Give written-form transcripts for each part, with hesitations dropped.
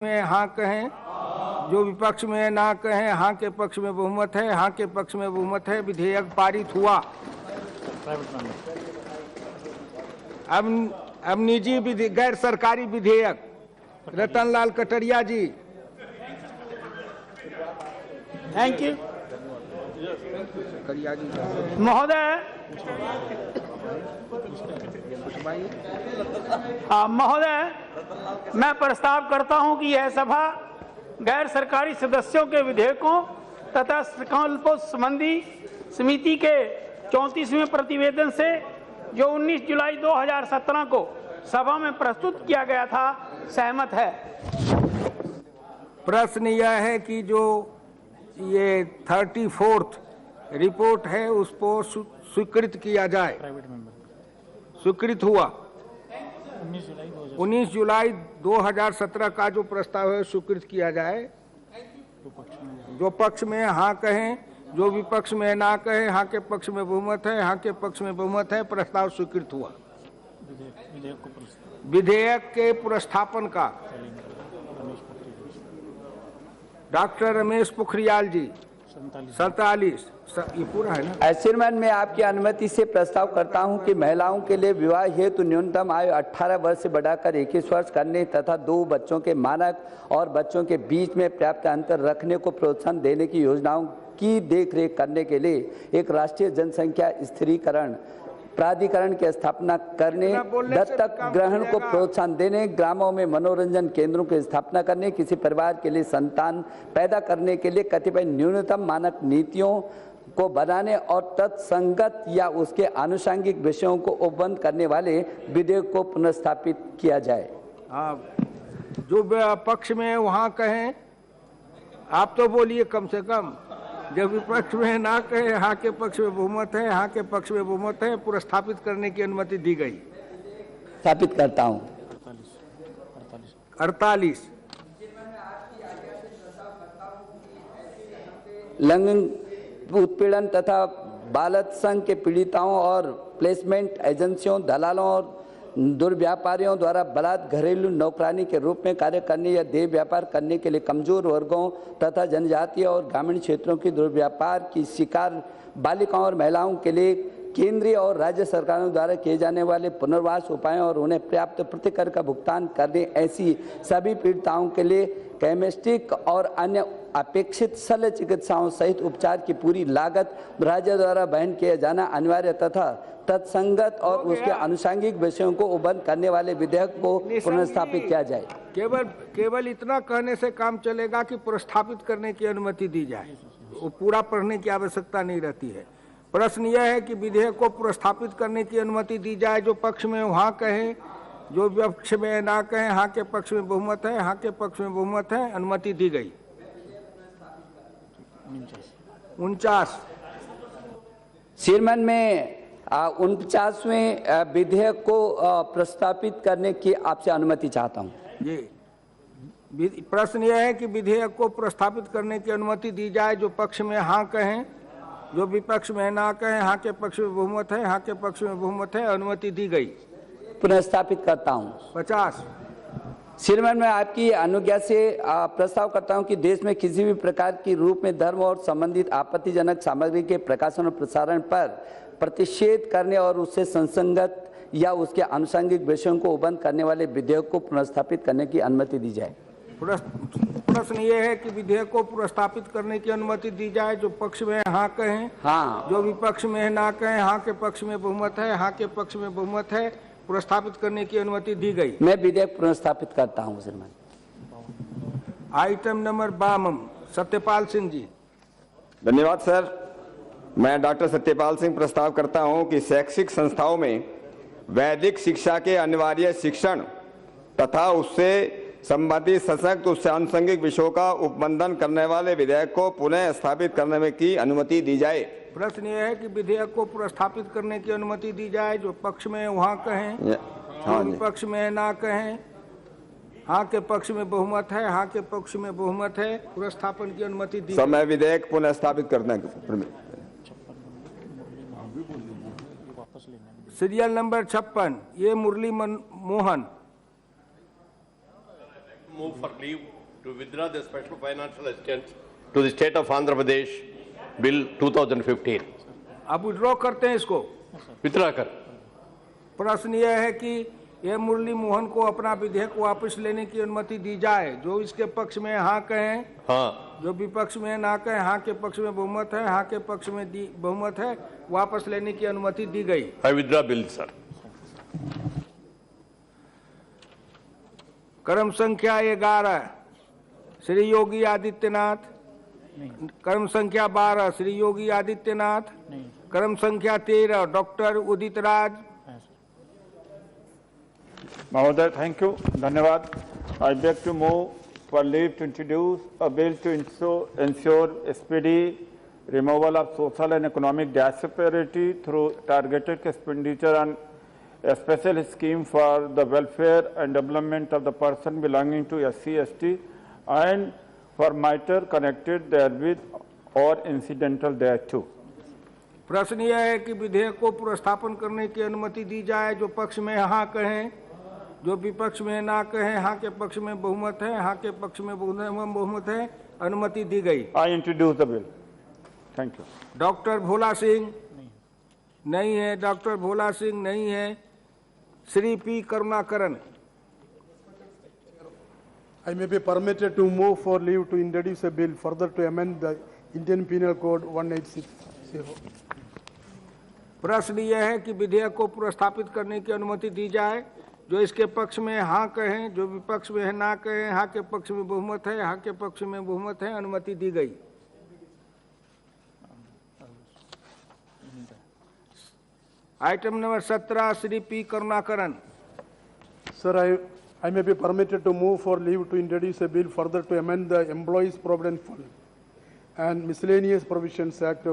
में हाँ कहें, जो विपक्ष में ना कहें हाँ के पक्ष में बहुमत है, हाँ के पक्ष में बहुमत है। विधेयक पारित हुआ। अब निजी गैर सरकारी विधेयक, रतनलाल कटरिया जी। थैंक यू कटरिया जी महोदय। महोदय, मैं प्रस्ताव करता हूं कि यह सभा गैर सरकारी सदस्यों के विधेयकों तथा संकल्पों संबंधी समिति के 34वें प्रतिवेदन से जो 19 जुलाई 2017 को सभा में प्रस्तुत किया गया था सहमत है। प्रश्न यह है कि जो ये 34th रिपोर्ट है उसको स्वीकृत किया जाए। स्वीकृत हुआ। 19 जुलाई 2017 का जो प्रस्ताव है स्वीकृत किया जाए। जो पक्ष में हाँ कहें, जो विपक्ष में ना कहे, हाँ के पक्ष में बहुमत है, हाँ के पक्ष में बहुमत है। प्रस्ताव स्वीकृत हुआ। विधेयक के पुरस्थापन का डॉक्टर रमेश पोखरियाल जी। 47 ये पूरा है ना। चेयरमैन, मैं आपकी अनुमति से प्रस्ताव करता हूं कि महिलाओं के लिए विवाह हेतु न्यूनतम आयु 18 वर्ष से बढ़ाकर 21 वर्ष करने तथा 2 बच्चों के मानक और बच्चों के बीच में पर्याप्त अंतर रखने को प्रोत्साहन देने की योजनाओं की देखरेख करने के लिए एक राष्ट्रीय जनसंख्या स्थिरीकरण प्राधिकरण की स्थापना करने, दत्तक ग्रहण को प्रोत्साहन देने, ग्रामों में मनोरंजन केंद्रों की स्थापना करने, किसी परिवार के लिए संतान पैदा करने के लिए कतिपय न्यूनतम मानक नीतियों को बनाने और तत्संगत या उसके आनुषंगिक विषयों को उपबंध करने वाले विधेयक को पुनर्स्थापित किया जाए। जो पक्ष में वहां कहें, आप तो बोलिए कम से कम। जब विपक्ष में ना कहे हाँ के पक्ष में बहुमत है, हाँ के पक्ष में बहुमत है। पुनर्स्थापित करने की अनुमति दी गई। स्थापित करता हूं। 48 लैंगिक उत्पीड़न तथा बाल संघ के पीड़िताओं और प्लेसमेंट एजेंसियों, दलालों और दुर्व्यापारियों द्वारा बलात् घरेलू नौकरानी के रूप में कार्य करने या देह व्यापार करने के लिए कमजोर वर्गों तथा जनजातीय और ग्रामीण क्षेत्रों की दुर्व्यापार की शिकार बालिकाओं और महिलाओं के लिए केंद्रीय और राज्य सरकारों द्वारा किए जाने वाले पुनर्वास उपायों और उन्हें पर्याप्त प्रतिकर का भुगतान करने, ऐसी सभी पीड़िताओं के लिए केमिस्टिक और अन्य अपेक्षित शल्य चिकित्साओं सहित उपचार की पूरी लागत राज्य द्वारा वहन किया जाना अनिवार्य तथा तत्संगत और उसके आनुषंगिक विषयों को उपबंध करने वाले विधेयक को पुनर्स्थापित किया जाए। केवल इतना कहने से काम चलेगा कि पुनर्स्थापित करने की अनुमति दी जाए। वो पूरा पढ़ने की आवश्यकता नहीं रहती है। प्रश्न यह है कि विधेयक को पुनर्स्थापित करने की अनुमति दी जाए। जो पक्ष में वहाँ कहे, जो विपक्ष में ना कहे हाँ के पक्ष में बहुमत है, हाँ के पक्ष में बहुमत है। अनुमति दी गई। 49 चेयरमैन, में 49वें विधेयक को प्रस्तावित करने की आपसे अनुमति चाहता हूं। ये प्रश्न यह है कि विधेयक को प्रस्तावित करने की अनुमति दी जाए। जो पक्ष में हाँ कहें, जो विपक्ष में ना कहें, हाँ के पक्ष में बहुमत है, हाँ के पक्ष में बहुमत है। अनुमति दी गई। पुनर्स्थापित करता हूं। 50 चेयरमैन, मैं आपकी अनुज्ञा से प्रस्ताव करता हूं कि देश में किसी भी प्रकार की रूप में धर्म और संबंधित आपत्तिजनक सामग्री के प्रकाशन और प्रसारण पर प्रतिषेध करने और उससे संसंगत या उसके आनुषंगिक विषयों को उपबंध करने वाले विधेयक को पुनर्स्थापित करने की अनुमति दी जाए। प्रश्न ये है कि विधेयक को पुनर्स्थापित करने की अनुमति दी जाए। जो पक्ष में हाँ कहें, हाँ, जो विपक्ष में ना कहें, हाँ के पक्ष में बहुमत है, हाँ के पक्ष में बहुमत है। पुनर्स्थापित करने की अनुमति दी गई। मैं विधेयक पुनर्स्थापित करता हूँ। Item number 52 Satyapal Singh ji. धन्यवाद सर। मैं डॉक्टर सत्यपाल सिंह प्रस्ताव करता हूं कि शैक्षिक संस्थाओं में वैदिक शिक्षा के अनिवार्य शिक्षण तथा उससे संबंधित सशक्त उससे आनुषंगिक विषयों का उपबंधन करने वाले विधेयक को पुनः स्थापित करने की अनुमति दी जाए। प्रश्न यह है कि विधेयक को पुनर्स्थापित करने की अनुमति दी जाए। जो पक्ष में वहाँ कहें, जो विपक्ष में ना कहें, हाँ के पक्ष में बहुमत है, हाँ के पक्ष में बहुमत है। पुनर्स्थापन की अनुमति दी। समय विधेयक पुनः स्थापित करने सीरियल नंबर 56 ये मुरली Mohan. move for leave to withdraw the special financial assistance to the state of Andhra Pradesh Bill 2015. अब विड्रॉ करते हैं इसको। विथड्रॉ कर। प्रश्न यह है कि ये मुरली मोहन को अपना विधेयक वापस लेने की अनुमति दी जाए। जो इसके पक्ष में हाँ कहें, हाँ। जो विपक्ष में ना कहें, हाँ के पक्ष में बहुमत है, हाँ के पक्ष में बहुमत है, वापस लेने की अनुमति दी गई। I withdraw bill, sir. क्रम संख्या 11 श्री योगी आदित्यनाथ, क्रम संख्या 12 श्री योगी आदित्यनाथ, क्रम संख्या 13 doctor Udit Raj. Mahoday, thank you. Dhanyawad. I beg to move for leave to introduce a bill to ensure speedy removal of social and economic disparity through targeted expenditure on a special scheme for the welfare and development of the person belonging to SC/ST and for matter connected therewith or incidental thereto. प्रश्न यह है कि विधेयक को पुरस्थापन करने की अनुमति दी जाए। जो पक्ष में हाँ कहें, जो विपक्ष में ना कहें, हाँ के पक्ष में बहुमत है, हाँ के पक्ष में बहुमत है, अनुमति दी गई। I introduce the bill. Thank you. Doctor Bhola Singh नहीं है, डॉक्टर भोला सिंह नहीं है। Shri P Karunakaran. I may be permitted to move for leave to introduce a bill further to amend the Indian Penal Code 1860. प्रश्न यह है कि विधेयक को पुरस्थापित करने की अनुमति दी जाए। जो इसके पक्ष में हाँ कहें, जो विपक्ष में है ना कहें, हाँ के पक्ष में बहुमत है, हाँ के पक्ष में बहुमत है, अनुमति दी गई। Item number 17 Shri P Karunakaran. Sir, I may be permitted to move for leave to introduce a bill further to amend the Employees Provident Fund and Miscellaneous Provisions Act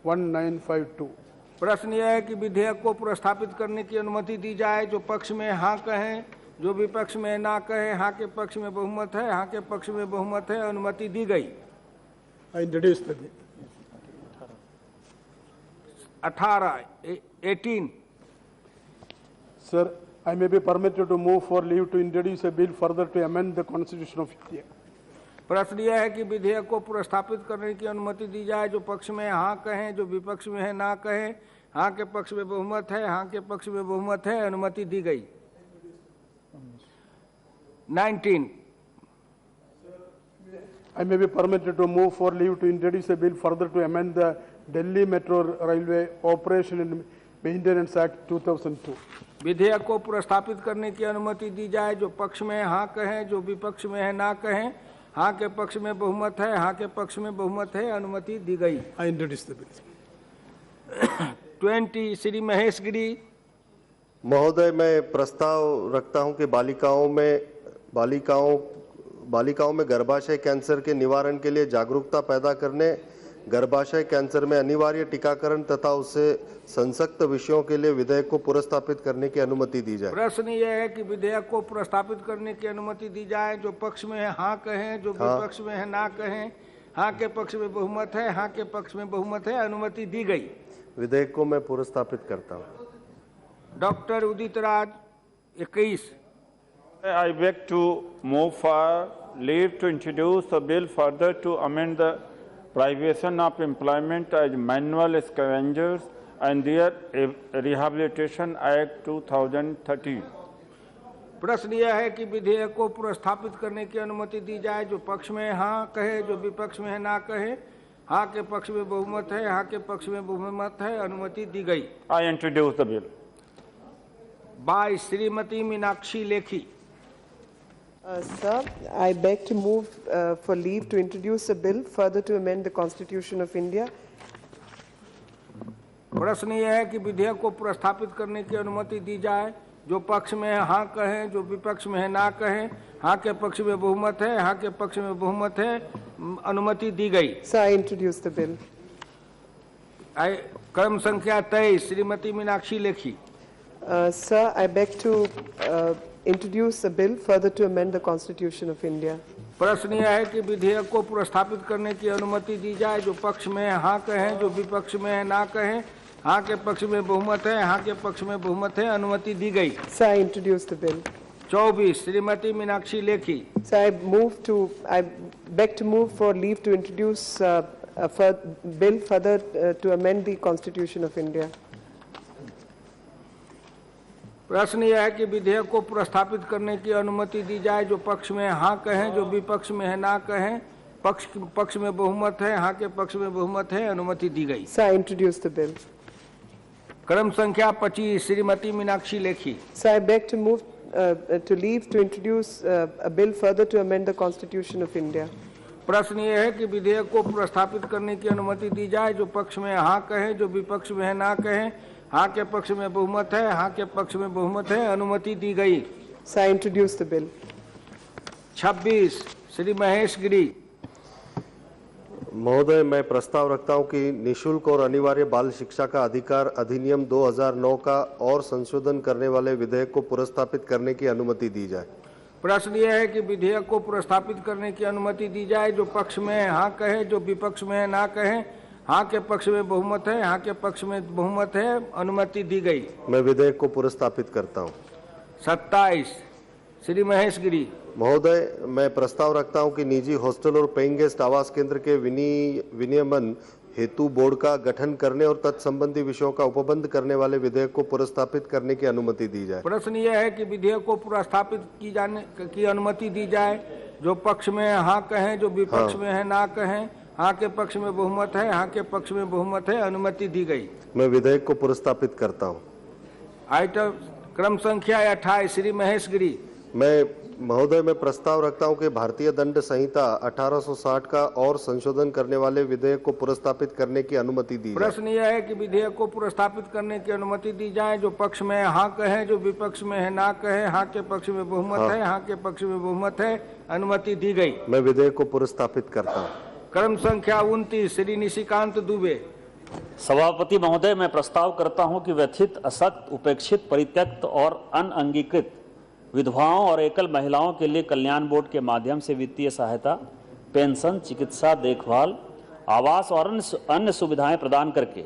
1952. प्रश्न यह है कि विधेयक को पुरस्थापित करने की अनुमति दी जाए। जो पक्ष में हाँ कहें, जो विपक्ष में ना कहें, हाँ के पक्ष में बहुमत है, हाँ के पक्ष में बहुमत है, अनुमति दी गई। I introduce the bill. 18 Sir, I may be permitted to move for leave to introduce a bill further to amend the Constitution of India. प्रश्न यह है कि विधेयक को पुरस्थापित करने की अनुमति दी जाए। जो पक्ष में हाँ कहें, जो विपक्ष में है ना कहें, हाँ के पक्ष में बहुमत है, हाँ के पक्ष में बहुमत है, अनुमति दी गई। 19 I may be permitted to move for leave to introduce a bill further to amend the Delhi Metro Railway Operation and Maintenance Act 2002. विधेयक को पुरस्थापित करने की अनुमति दी जाए। जो पक्ष में हाँ कहें, जो विपक्ष में है ना कहें, हाँ के पक्ष में बहुमत है, हाँ के पक्ष में बहुमत है, अनुमति दी गई। I introduce the bill. 20 Shri Mahesh गिरी। महोदय, मैं प्रस्ताव रखता हूं कि बालिकाओं में गर्भाशय कैंसर के निवारण के लिए जागरूकता पैदा करने, गर्भाशय कैंसर में अनिवार्य टीकाकरण तथा उससे संसक्त विषयों के लिए विधेयक को पुरस्थापित करने की अनुमति दी जाए। प्रश्न यह है कि विधेयक को पुरस्थापित करने की अनुमति दी जाए। जो पक्ष में है हाँ कहें, जो विपक्ष में है ना कहें, हाँ के पक्ष में बहुमत है, हाँ के पक्ष में बहुमत है, अनुमति दी गई। विधेयक को मैं पुरस्थापित करता हूँ। Doctor Udit Raj 21। I beg to move for leave to introduce a bill further to amend the Privation of Employment as Manual Scavengers and their Rehabilitation Act 2013. प्रश्न यह है कि विधेयक को पुरस्थापित करने की अनुमति दी जाए। जो पक्ष में हाँ कहे, जो विपक्ष में है ना कहे, हाँ के पक्ष में बहुमत है, हाँ के पक्ष में बहुमत है, अनुमति दी गई। I introduce the bill. 22 Shrimati Meenakshi Lekhi. Sir, I beg to move for leave to introduce a bill further to amend the Constitution of India. प्रश्न यह है कि विधेयक को पुरस्थापित करने की अनुमति दी जाए। जो पक्ष में है हाँ कहें, जो विपक्ष में है ना कहें, हाँ के पक्ष में बहुमत है, हाँ के पक्ष में बहुमत है, अनुमति दी गई। Sir, I introduce the bill. क्रम संख्या 23 Shrimati Meenakshi Lekhi. Sir, I beg to introduce a bill further to amend the Constitution of India. प्रश्न यह है कि विधेयक को पुरस्थापित करने की अनुमति दी जाए। जो पक्ष में हाँ कहें, जो विपक्ष में है ना कहें, हाँ के पक्ष में बहुमत है, हाँ के पक्ष में बहुमत है, अनुमति दी गई। Sir, I introduce the bill. 24 Shrimati Meenakshi Lekhi. So I beg to move for leave to introduce a bill further to amend the Constitution of India. प्रश्न यह है कि विधेयक को प्रस्तावित करने की अनुमति दी जाए। जो पक्ष में हाँ कहें, जो विपक्ष में है ना कहें। पक्ष में बहुमत है, हाँ के पक्ष में बहुमत है, अनुमति दी गई। So I introduce the bill. क्रम संख्या 25 Shrimati Meenakshi Lekhi. So I beg to move to leave to introduce a bill further to amend the Constitution of India. प्रश्न यह है कि विधेयक को प्रस्तावित करने की अनुमति दी जाए। जो पक्ष में हाँ कहें, जो विपक्ष में है ना कहें। हाँ के पक्ष में बहुमत है, हाँ के पक्ष में बहुमत है, अनुमति दी गई। So I introduce the bill. 26 Shri Mahesh गिरी। महोदय, मैं प्रस्ताव रखता हूं कि निःशुल्क और अनिवार्य बाल शिक्षा का अधिकार अधिनियम 2009 का और संशोधन करने वाले विधेयक को पुरस्तावित करने की अनुमति दी जाए। प्रश्न यह है कि विधेयक को प्रस्तावित करने की अनुमति दी जाए। जो पक्ष में हाँ कहे, जो विपक्ष में ना कहे। हाँ के पक्ष में बहुमत है, हाँ के पक्ष में बहुमत है, अनुमति दी गई। मैं विधेयक को पुरस्तावित करता हूं। 27 श्री महेश गिरी। महोदय, मैं प्रस्ताव रखता हूं कि निजी हॉस्टल और पेइंग गेस्ट आवास केंद्र के विनियमन हेतु बोर्ड का गठन करने और तत्संबंधी विषयों का उपबंध करने वाले विधेयक को पुरस्तावित करने की अनुमति दी जाए। प्रश्न यह है कि विधेयक को पुरस्तावित की अनुमति दी जाए। जो पक्ष में हाँ कहें, जो विपक्ष में है ना कहें। हाँ के पक्ष में बहुमत है, हाँ के पक्ष में बहुमत है, अनुमति दी गई। मैं विधेयक को पुरस्तावित करता हूं। आइटम क्रम संख्या 28 श्री महेश गिरी। महोदय, मैं प्रस्ताव रखता हूं कि भारतीय दंड संहिता 1860 का और संशोधन करने वाले विधेयक को पुरस्तावित करने की अनुमति दी जाए। प्रश्न यह है कि विधेयक को पुरस्तावित करने की अनुमति दी जाए। जो पक्ष में हाँ कहे, जो विपक्ष में है ना कहे। हाँ के पक्ष में बहुमत है, हाँ के पक्ष में बहुमत है, अनुमति दी गई। मैं विधेयक को पुरस्तावित करता हूँ। क्रम संख्या 29 श्री निशिकांत दुबे। सभापति महोदय, मैं प्रस्ताव करता हूं कि व्यथित, असक्त, उपेक्षित, परित्यक्त और अनअंगीकृत विधवाओं और एकल महिलाओं के लिए कल्याण बोर्ड के माध्यम से वित्तीय सहायता, पेंशन, चिकित्सा देखभाल, आवास और अन्य सुविधाएं प्रदान करके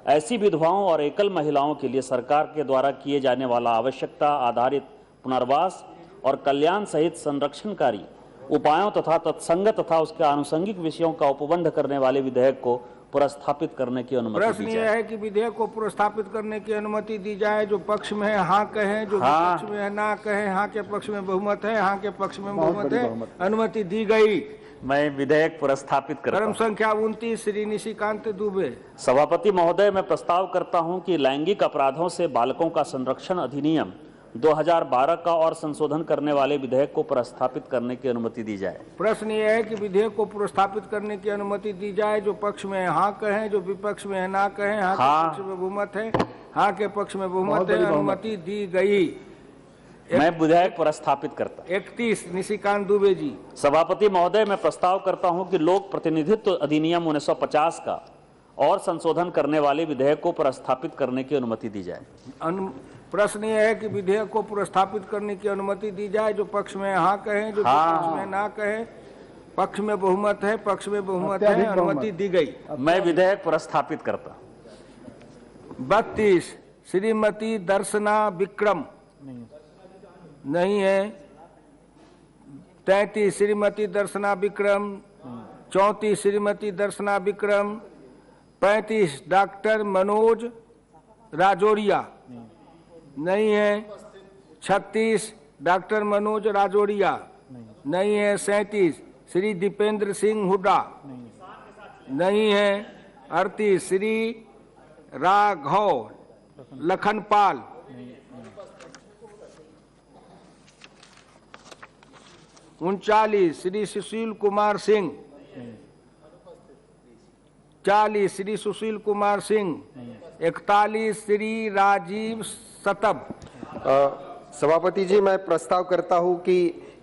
ऐसी विधवाओं और एकल महिलाओं के लिए सरकार के द्वारा किए जाने वाला आवश्यकता आधारित पुनर्वास और कल्याण सहित संरक्षणकारी उपायों तथा तत्संगत तथा उसके आनुषंगिक विषयों का उपबंध करने वाले विधेयक को पुरस्तावित करने की अनुमति दी जाए। प्रश्न यह है कि विधेयक को पुरस्तावित करने की अनुमति दी जाए। जो पक्ष में है हाँ कहें, जो विपक्ष में है ना कहें। हाँ के पक्ष में बहुमत है, हाँ के पक्ष में बहुमत है, अनुमति दी गई। मैं विधेयक पुरस्तावित करता हूं। क्रम संख्या 29 श्री निशिकांत दुबे। सभापति महोदय, मैं प्रस्ताव करता हूं कि लैंगिक अपराधों से बालकों का संरक्षण अधिनियम 2012 का और संशोधन करने वाले विधेयक को प्रस्तावित करने की अनुमति दी जाए। प्रश्न यह है कि विधेयक को प्रस्तावित करने की अनुमति दी जाए। जो पक्ष में हाँ कहें, जो विपक्ष में ना कहें। हाँ के पक्ष में बहुमत है, हाँ के पक्ष में बहुमत है, अनुमति दी गई। मैं विधेयक प्रस्तावित करता। 31 निशिकांत दुबे जी। सभापति महोदय, मैं प्रस्ताव करता हूं कि लोक प्रतिनिधित्व अधिनियम 1950 का और संशोधन करने वाले विधेयक को प्रस्तावित करने की अनुमति दी जाए। प्रश्न यह है कि विधेयक को प्रस्तावित करने की अनुमति दी जाए। जो पक्ष में हाँ कहें, जो विपक्ष में ना कहें। पक्ष में बहुमत है, पक्ष में बहुमत है, अनुमति दी गई। मैं विधेयक प्रस्तावित करता। 32 श्रीमती दर्शना विक्रम नहीं है। 33 श्रीमती दर्शना विक्रम। 34 श्रीमती दर्शना विक्रम। 35 डॉक्टर मनोज राजौरिया नहीं है। 36 डॉक्टर मनोज राजौरिया नहीं है। 37 श्री दीपेंद्र सिंह हुड्डा नहीं है। 38 श्री राघव लखनपाल उनचालीस श्री सुशील कुमार सिंह। 40 श्री सुशील कुमार सिंह। 41 श्री राजीव सतब। सभापति जी, मैं प्रस्ताव करता हूं कि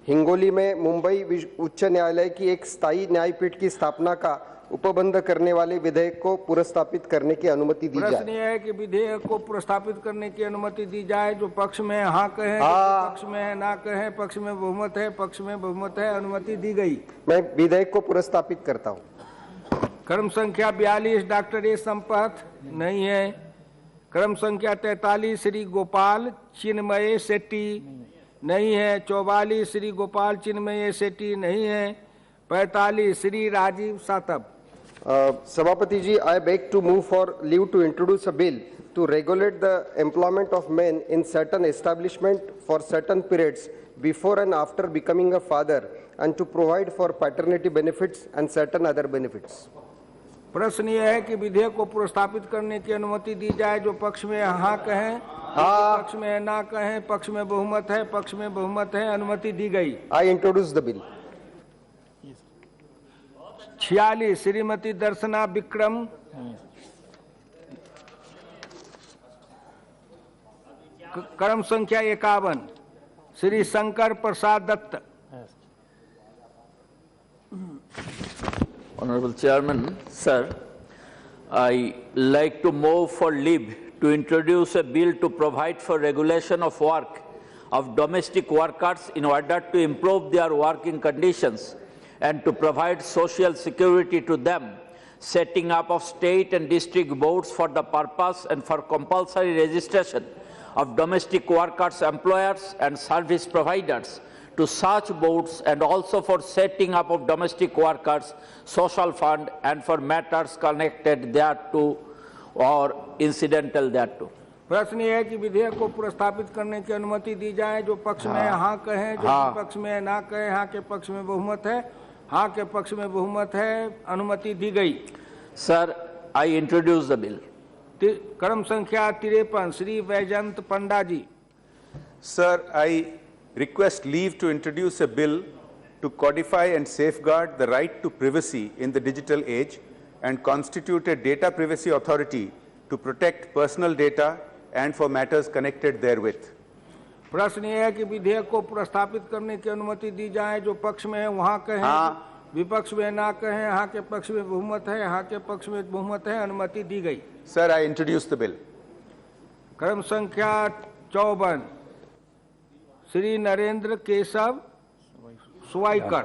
हिंगोली में मुंबई उच्च न्यायालय की एक स्थायी न्यायपीठ की स्थापना का उपबंध करने वाले विधेयक को पुरस्तावित करने की अनुमति दी जाए। प्रश्न यह है कि विधेयक को पुरस्तावित करने की अनुमति दी जाए। जो पक्ष में हाँ कहे, पक्ष में है ना कहे। पक्ष में बहुमत है, पक्ष में बहुमत है, अनुमति दी गई। मैं विधेयक को पुरस्तावित करता हूँ। क्रम संख्या 42 डॉक्टर ए संपत नहीं है। क्रम संख्या 43 श्री गोपाल चिन्मय शेट्टी नहीं है। 44 श्री गोपाल चिन्मय सेठी नहीं है। 45 श्री राजीव सातव। सभापति जी, I beg to move for leave to introduce a bill to regulate the employment of men in certain establishment for certain periods before and after becoming a father and to provide for paternity benefits and certain other benefits. प्रश्न यह है कि विधेयक को प्रस्तापित करने की अनुमति दी जाए। जो पक्ष में हाँ कहें, पक्ष में ना कहें, पक्ष में बहुमत है, पक्ष में बहुमत है, अनुमति दी गई। I introduce the bill. 46 Shrimati दर्शना विक्रम। क्रम संख्या 51 Shri Shankar Prasad Dutt. Honorable Chairman, sir, I like to move for leave to introduce a bill to provide for regulation of work of domestic workers in order to improve their working conditions and to provide social security to them, setting up of state and district boards for the purpose and for compulsory registration of domestic workers, employers and service providers to such boards, and also for setting up of domestic workers social fund and for matters connected thereto or incidental thereto. प्रश्न यह है कि विधेयक को प्रस्तापित करने की अनुमति दी जाए। जो पक्ष में हाँ कहें, जो पक्ष में ना कहें, हाँ के पक्ष में बहुमत है, हाँ के पक्ष में बहुमत है, अनुमति दी गई। Sir, I introduce the bill. क्रम संख्या 53 श्री वैजंत पंडा जी। Sir, I request leave to introduce a bill to codify and safeguard the right to privacy in the digital age and constitute a data privacy authority to protect personal data and for matters connected therewith. प्रश्न यह है कि विधेयक को प्रस्तापित करने की अनुमति दी जाए। जो पक्ष में है वहाँ कहें, विपक्ष में ना कहें, हाँ के पक्ष में बहुमत है, हाँ के पक्ष में बहुमत है, अनुमति दी गई। Sir, I introduce the bill. क्रम संख्या 54 Shri Narendra Keshav सुवाईकर।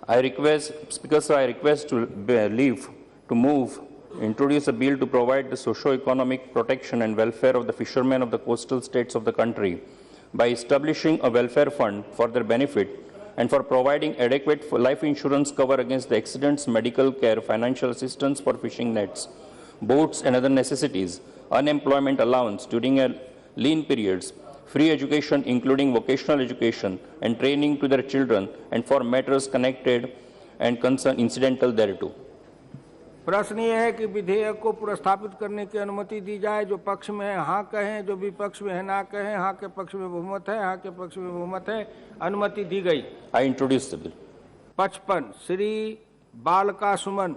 I request, Speaker sir, I request to leave to move, introduce a bill to provide the socio-economic protection and welfare of the fishermen of the coastal states of the country by establishing a welfare fund for their benefit and for providing adequate life insurance cover against the accidents, medical care, financial assistance for fishing nets, boats and other necessities, unemployment allowance during a lean periods, free education including vocational education and training to their children and for matters connected and concern incidental thereto. प्रश्न यह है कि विधेयक को प्रस्तापित करने की अनुमति दी जाए। जो पक्ष में है हाँ कहें, जो विपक्ष में है ना कहें, हाँ के पक्ष में बहुमत है, हाँ के पक्ष में बहुमत है, अनुमति दी गई। I introduce the bill. 55 Shri बालका सुमन।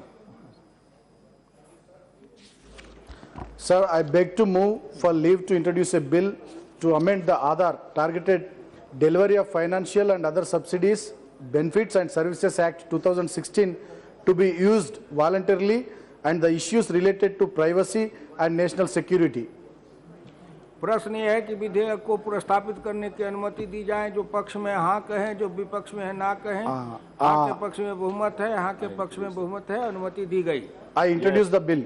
Sir, I beg to move for leave to introduce a bill to amend the Aadhaar Targeted Delivery of Financial and Other Subsidies, Benefits and Services Act 2016 to be used voluntarily and the issues related to privacy and national security. प्रश्न यह है कि विधेयक को प्रस्तापित करने की अनुमति दी जाए। जो पक्ष में हाँ कहें, जो विपक्ष में है ना कहें, हाँ के पक्ष में बहुमत है, हाँ के पक्ष में बहुमत है, अनुमति दी गई। I introduce the bill.